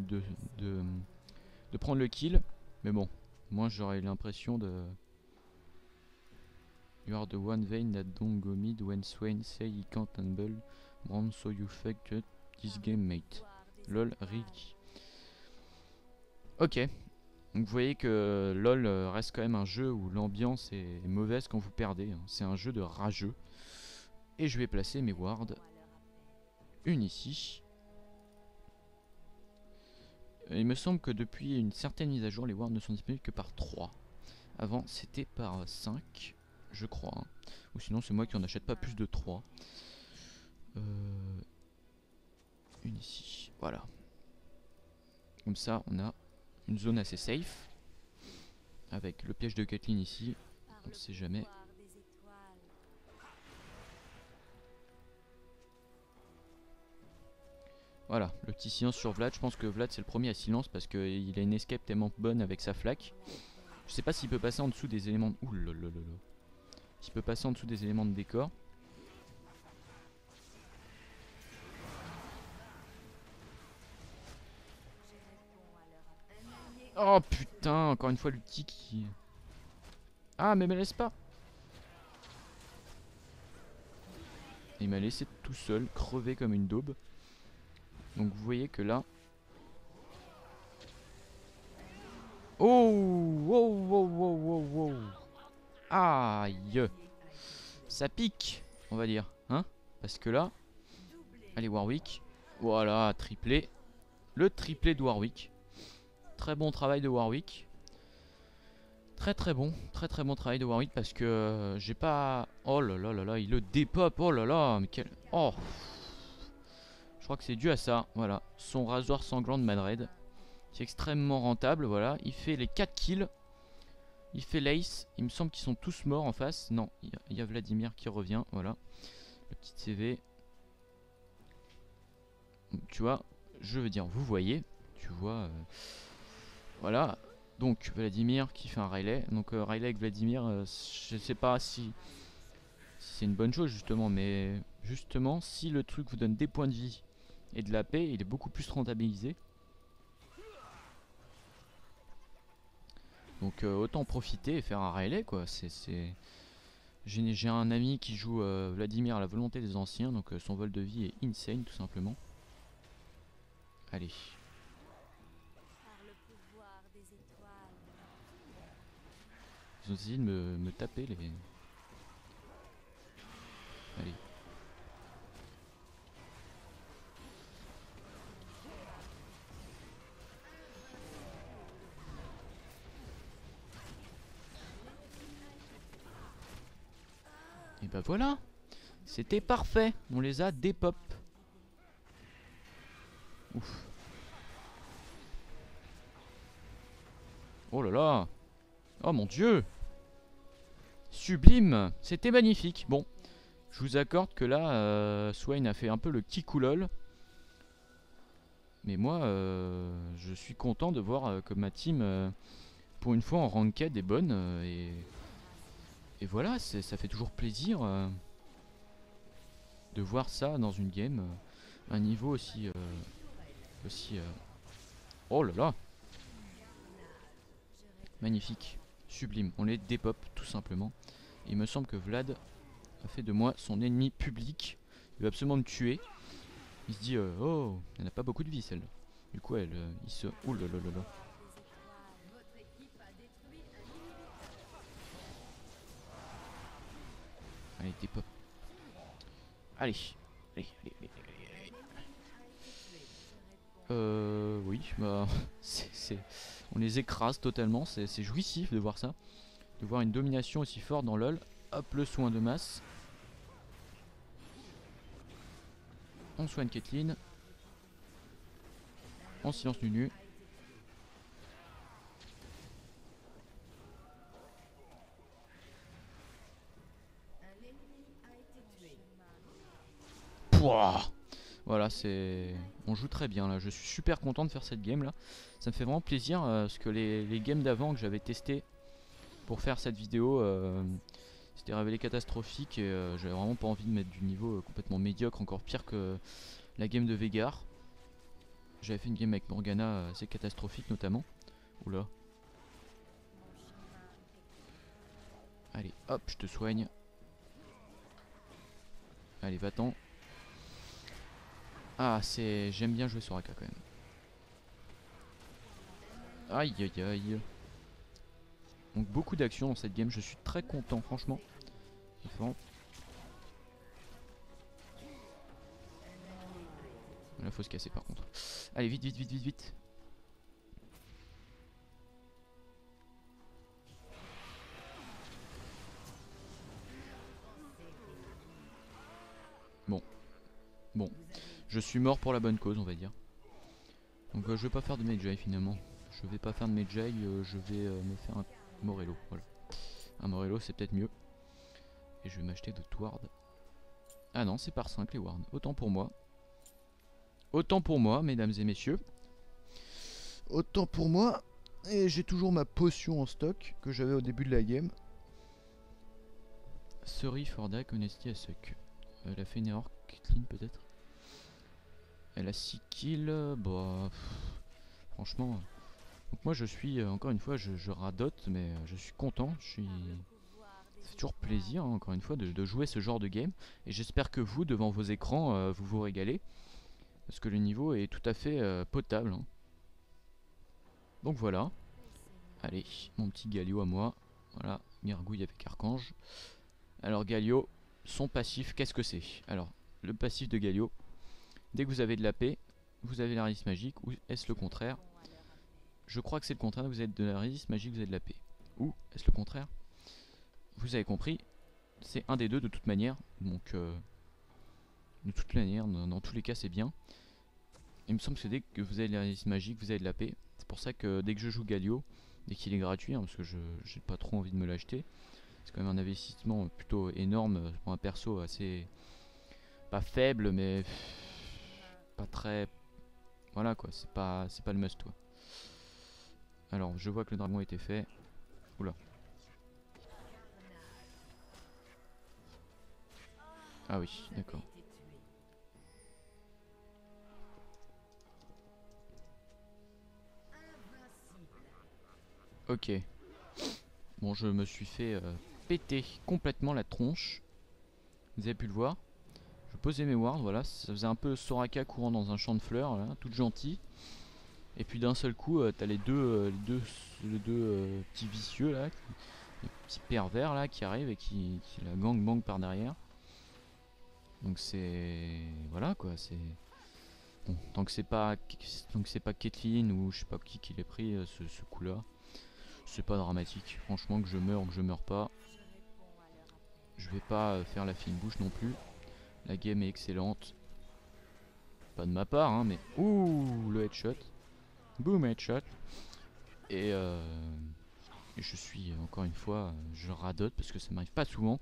de, de prendre le kill. Mais bon, moi j'aurais l'impression de... You are the one vein that don't go mid when Swain say he can't handle Brown, so you faked this game, mate. Lol, really. Ok. Donc vous voyez que LoL reste quand même un jeu où l'ambiance est mauvaise quand vous perdez. C'est un jeu de rageux. Et je vais placer mes wards. Une ici. Il me semble que depuis une certaine mise à jour, les wards ne sont disponibles que par 3. Avant, c'était par 5, je crois. Hein. Ou sinon, c'est moi qui en achète pas plus de 3. Une ici. Voilà. Comme ça, on a une zone assez safe. Avec le piège de Caitlyn ici. On ne sait jamais. Voilà, le petit silence sur Vlad. Je pense que Vlad c'est le premier à silence parce qu'il a une escape tellement bonne avec sa flaque. Je sais pas s'il peut passer en dessous des éléments de... Ouh là là là là. S'il peut passer en dessous des éléments de décor. Oh putain, encore une fois l'ulti qui... Ah mais me laisse pas. Il m'a laissé tout seul, crever comme une daube. Donc vous voyez que là... Oh, wow, wow, wow, wow, wow. Aïe. Ça pique, on va dire, hein. Parce que là... Allez Warwick. Voilà, triplé. Le triplé de Warwick. Très bon travail de Warwick. Très bon travail de Warwick parce que j'ai pas... Oh là là là là, il le dépop, oh là là, mais quel... Oh. Je crois que c'est dû à ça, voilà. Son rasoir sanglant de Madred. C'est extrêmement rentable, voilà. Il fait les 4 kills. Il fait l'ace. Il me semble qu'ils sont tous morts en face. Non, il y a Vladimir qui revient, voilà. Le petit CV. Tu vois, je veux dire, vous voyez. Tu vois, voilà. Donc Vladimir qui fait un Riley. Donc Riley avec Vladimir, je sais pas si c'est une bonne chose justement. Mais justement, si le truc vous donne des points de vie et de la paix, il est beaucoup plus rentabilisé. Donc autant en profiter et faire un Riley quoi. J'ai un ami qui joue Vladimir à la volonté des anciens. Donc son vol de vie est insane tout simplement. Allez. Ils ont essayé de me taper les... Allez. Et bah voilà. C'était parfait. On les a dépop. Ouf. Oh là là. Oh mon dieu. Sublime. C'était magnifique. Bon. Je vous accorde que là, Swain a fait un peu le kikoulol. Mais moi, je suis content de voir que ma team, pour une fois en ranked, est bonne. Et voilà, ça fait toujours plaisir de voir ça dans une game. Un niveau aussi... Oh là là. Magnifique. Sublime. On les dépop tout simplement. Et il me semble que Vlad a fait de moi son ennemi public. Il veut absolument me tuer. Il se dit oh, elle n'a pas beaucoup de vie celle-là. Du coup il se... Ouh là là là là. Allez dépop. Allez. Allez, allez, allez, allez, allez. Oui, bah on les écrase totalement, c'est jouissif de voir ça. De voir une domination aussi forte dans LoL. Hop, le soin de masse. On soigne Caitlyn. En silence Nunu. Pouah. Voilà, c'est... On joue très bien là. Je suis super content de faire cette game là. Ça me fait vraiment plaisir parce que les games d'avant que j'avais testé pour faire cette vidéo, c'était révélé catastrophique et j'avais vraiment pas envie de mettre du niveau complètement médiocre, encore pire que la game de Vegar. J'avais fait une game avec Morgana assez catastrophique notamment. Oula. Allez, hop, je te soigne. Allez, va-t'en. Ah, c'est... J'aime bien jouer Soraka quand même. Aïe, aïe, aïe. Donc beaucoup d'actions dans cette game. Je suis très content, franchement. Là, faut se casser par contre. Allez, vite, vite, vite, vite, vite. Bon, je suis mort pour la bonne cause, on va dire. Donc je vais pas faire de Medjay finalement. Je vais pas faire de Medjay, je vais me faire un Morello. Voilà. Un Morello, c'est peut-être mieux. Et je vais m'acheter d'autres wards. Ah non, c'est par 5 les wards. Autant pour moi. Autant pour moi, mesdames et messieurs. Autant pour moi. Et j'ai toujours ma potion en stock que j'avais au début de la game. Sorry for that, honesty I suck. Elle a fait une erreur, Caitlyn peut-être. Elle a 6 kills. Bah, franchement. Donc moi je suis, encore une fois, je radote, mais je suis content. Ça fait toujours plaisir, hein, encore une fois, de jouer ce genre de game. Et j'espère que vous, devant vos écrans, vous vous régalez. Parce que le niveau est tout à fait potable. Hein. Donc voilà. Allez, mon petit Galio à moi. Voilà, Gargouille avec Archange. Alors Galio, son passif, qu'est-ce que c'est? Alors, le passif de Galio, dès que vous avez de la paix, vous avez la résiste magique, ou est-ce le contraire? Je crois que c'est le contraire, vous avez de la résiste magique, vous avez de la paix. Ou est-ce le contraire? Vous avez compris, c'est un des deux de toute manière, donc de toute manière, dans tous les cas c'est bien. Il me semble que dès que vous avez de la résiste magique, vous avez de la paix. C'est pour ça que dès que je joue Galio, dès qu'il est gratuit, hein, parce que j'ai pas trop envie de me l'acheter, c'est quand même un investissement plutôt énorme pour un perso assez... pas faible, mais pas très... Voilà quoi, c'est pas le must quoi. Alors, je vois que le dragon a été fait. Oula. Ah oui, d'accord. Ok. Bon, je me suis fait péter complètement la tronche. Vous avez pu le voir. Je posais mes wards, voilà. Ça faisait un peu Soraka courant dans un champ de fleurs, là, toute gentille. Et puis d'un seul coup, t'as les deux petits vicieux là, les petits pervers là qui arrivent et qui la gangbang par derrière. Donc c'est... Voilà quoi, c'est... Bon, tant que c'est pas Caitlyn ou je sais pas qui l'ait pris ce coup là, c'est pas dramatique. Franchement que je meurs ou que je meurs pas, je vais pas faire la fine bouche non plus. La game est excellente. Pas de ma part hein, mais... Ouh, le headshot. Boom, headshot. Et je suis, encore une fois, je radote parce que ça m'arrive pas souvent.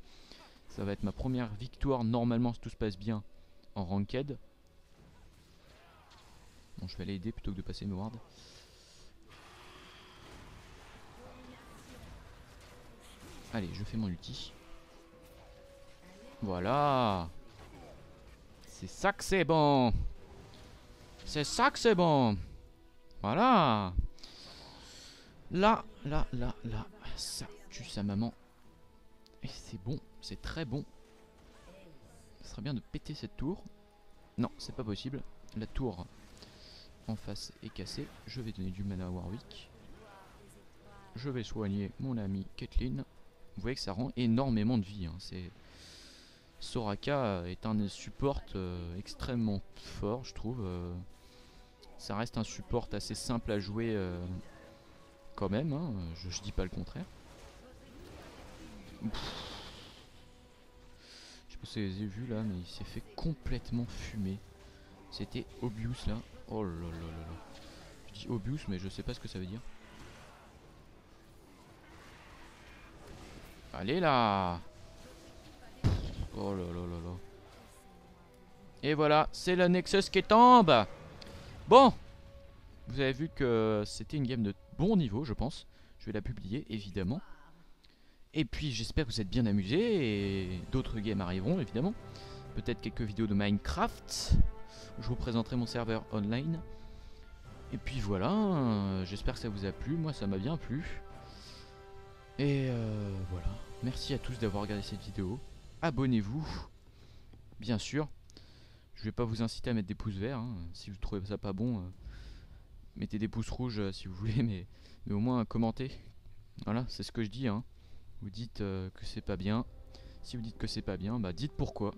Ça va être ma première victoire normalement si tout se passe bien en ranked. Bon, je vais aller aider plutôt que de passer mes wards. Allez, je fais mon ulti. Voilà. C'est ça que c'est bon. C'est ça que c'est bon. Voilà. Là, ça tue sa maman. Et c'est bon, c'est très bon. Ce serait bien de péter cette tour. Non, c'est pas possible. La tour en face est cassée. Je vais donner du mana à Warwick. Je vais soigner mon ami Caitlyn. Vous voyez que ça rend énormément de vie. Hein. Soraka est un support extrêmement fort, je trouve. Ça reste un support assez simple à jouer quand même. Hein. Je dis pas le contraire. Pff. Je sais pas si vous avez vu là, mais il s'est fait complètement fumer. C'était obvious là. Oh là là là là. Je dis obvious, mais je sais pas ce que ça veut dire. Allez là. Oh là là là là. Et voilà, c'est le Nexus qui tombe. Bon, vous avez vu que c'était une game de bon niveau, je pense. Je vais la publier, évidemment. Et puis j'espère que vous êtes bien amusés. Et d'autres games arriveront, évidemment. Peut-être quelques vidéos de Minecraft. Je vous présenterai mon serveur online. Et puis voilà, j'espère que ça vous a plu, moi ça m'a bien plu. Et voilà, merci à tous d'avoir regardé cette vidéo. Abonnez-vous, bien sûr. Je vais pas vous inciter à mettre des pouces verts, hein. Si vous trouvez ça pas bon, mettez des pouces rouges si vous voulez, mais au moins commentez. Voilà, c'est ce que je dis, hein. Vous dites que c'est pas bien. Si vous dites que c'est pas bien, bah dites pourquoi.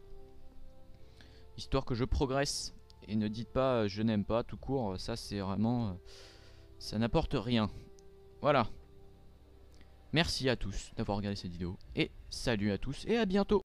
Histoire que je progresse. Et ne dites pas je n'aime pas tout court, ça c'est vraiment... ça n'apporte rien. Voilà. Merci à tous d'avoir regardé cette vidéo. Et salut à tous et à bientôt.